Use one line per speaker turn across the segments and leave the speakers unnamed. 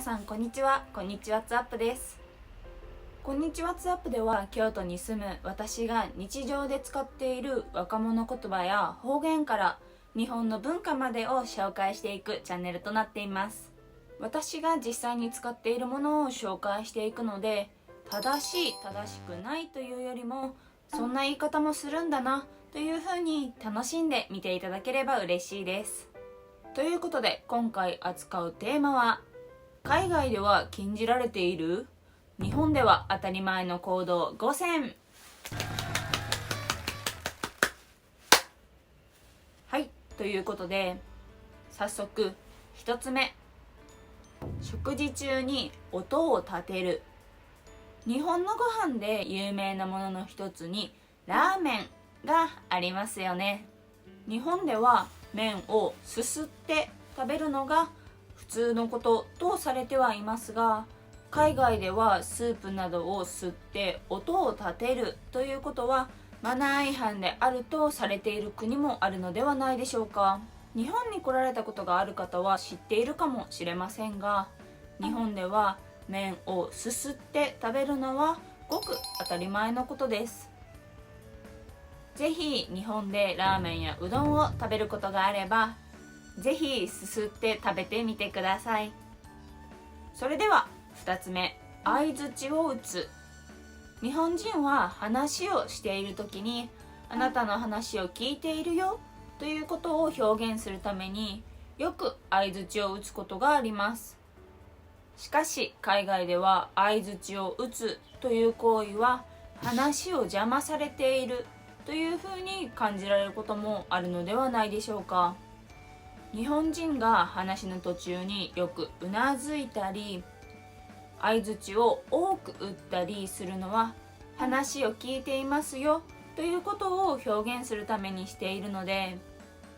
さんこんにちは。こんにちはツアップです。こんにちはツアップでは、京都に住む私が日常で使っている若者言葉や方言から日本の文化までを紹介していくチャンネルとなっています。私が実際に使っているものを紹介していくので、正しい正しくないというよりも、そんな言い方もするんだなというふうに楽しんで見ていただければ嬉しいです。ということで、今回扱うテーマは、海外では禁じられている、日本では当たり前の行動5選。はい、ということで早速1つ目、食事中に音を立てる。日本のご飯で有名なものの一つにラーメンがありますよね。日本では麺をすすって食べるのが普通のこととされてはいますが、海外ではスープなどを吸って音を立てるということはマナー違反であるとされている国もあるのではないでしょうか。日本に来られたことがある方は知っているかもしれませんが、日本では麺をすすって食べるのはごく当たり前のことです。ぜひ日本でラーメンやうどんを食べることがあれば、ぜひすすって食べてみてください。それでは2つ目、相槌を打つ。日本人は話をしている時に、あなたの話を聞いているよということを表現するためによく相槌を打つことがあります。しかし海外では相槌を打つという行為は話を邪魔されているというふうに感じられることもあるのではないでしょうか。日本人が話の途中によくうなずいたり、相槌を多く打ったりするのは、話を聞いていますよということを表現するためにしているので、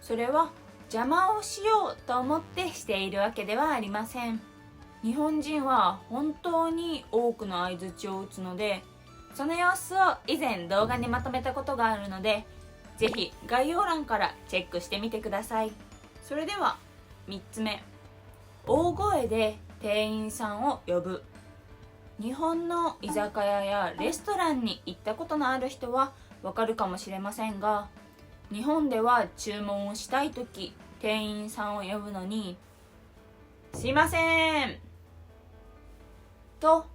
それは邪魔をしようと思ってしているわけではありません。日本人は本当に多くの相槌を打つので、その様子を以前動画にまとめたことがあるので、ぜひ概要欄からチェックしてみてください。それでは3つ目、大声で店員さんを呼ぶ。日本の居酒屋やレストランに行ったことのある人はわかるかもしれませんが、日本では注文をしたいとき、店員さんを呼ぶのに、すいませんと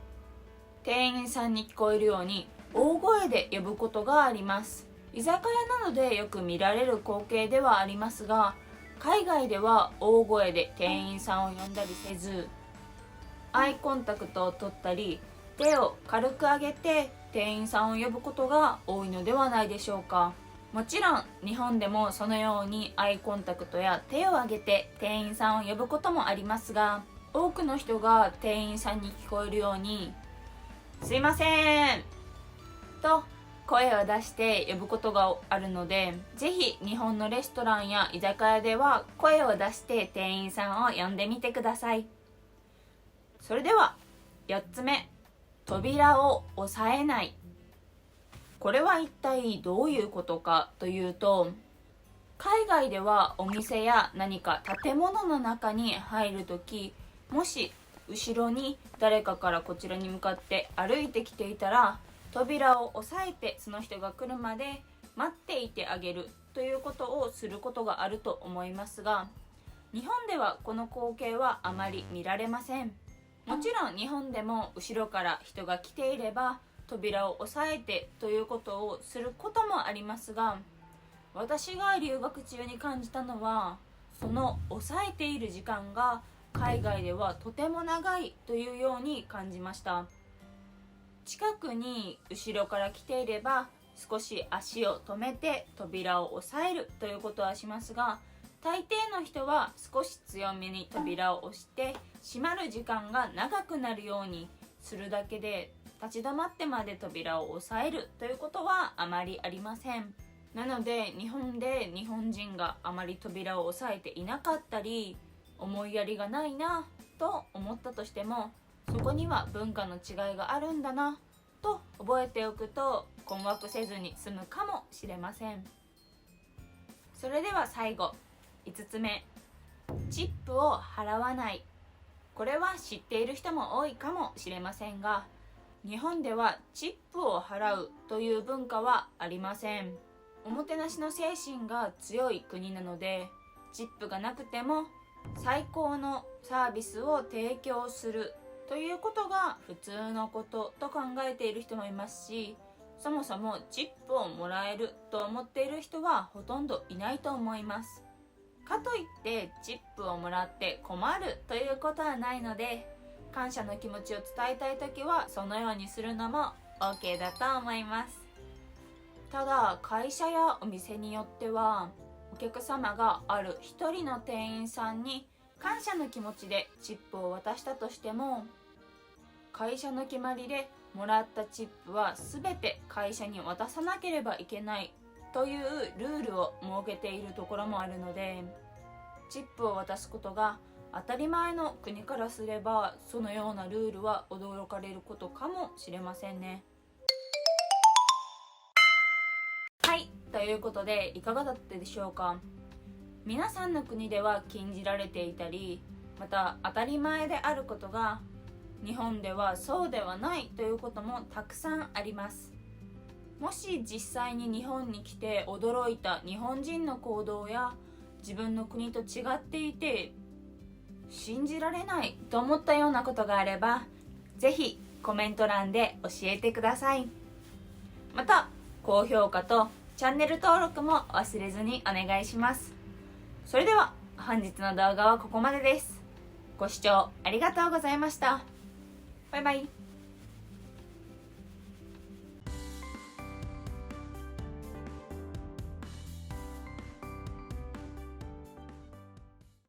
店員さんに聞こえるように大声で呼ぶことがあります。居酒屋などでよく見られる光景ではありますが、海外では大声で店員さんを呼んだりせず、アイコンタクトを取ったり手を軽く上げて店員さんを呼ぶことが多いのではないでしょうか。もちろん日本でもそのようにアイコンタクトや手を上げて店員さんを呼ぶこともありますが、多くの人が店員さんに聞こえるようにすいませんと声を出して呼ぶことがあるので、ぜひ日本のレストランや居酒屋では声を出して店員さんを呼んでみてください。それでは4つ目、扉を押さえない。これは一体どういうことかというと、海外ではお店や何か建物の中に入るとき、もし後ろに誰かからこちらに向かって歩いてきていたら、扉を押さえてその人が来るまで待っていてあげるということをすることがあると思いますが、日本ではこの光景はあまり見られません。もちろん日本でも後ろから人が来ていれば扉を押さえてということをすることもありますが、私が留学中に感じたのは、その押さえている時間が海外ではとても長いというように感じました。近くに後ろから来ていれば少し足を止めて扉を押さえるということはしますが、大抵の人は少し強めに扉を押して閉まる時間が長くなるようにするだけで、立ち止まってまで扉を押さえるということはあまりありません。なので日本で日本人があまり扉を押さえていなかったり、思いやりがないなと思ったとしても、そこには文化の違いがあるんだなと覚えておくと困惑せずに済むかもしれません。それでは最後5つ目、チップを払わない。これは知っている人も多いかもしれませんが、日本ではチップを払うという文化はありません。おもてなしの精神が強い国なので、チップがなくても最高のサービスを提供するということが普通のことと考えている人もいますし、そもそもチップをもらえると思っている人はほとんどいないと思います。かといってチップをもらって困るということはないので、感謝の気持ちを伝えたいときはそのようにするのも OK だと思います。ただ、会社やお店によっては、お客様がある一人の店員さんに感謝の気持ちでチップを渡したとしても、会社の決まりでもらったチップは全て会社に渡さなければいけないというルールを設けているところもあるので、チップを渡すことが当たり前の国からすれば、そのようなルールは驚かれることかもしれませんね。はい、ということでいかがだったでしょうか。皆さんの国では禁じられていたり、また当たり前であることが日本ではそうではないということもたくさんあります。もし実際に日本に来て驚いた日本人の行動や自分の国と違っていて信じられないと思ったようなことがあれば、ぜひコメント欄で教えてください。また高評価とチャンネル登録も忘れずにお願いします。それでは本日の動画はここまでです。ご視聴ありがとうございました。バイバイ。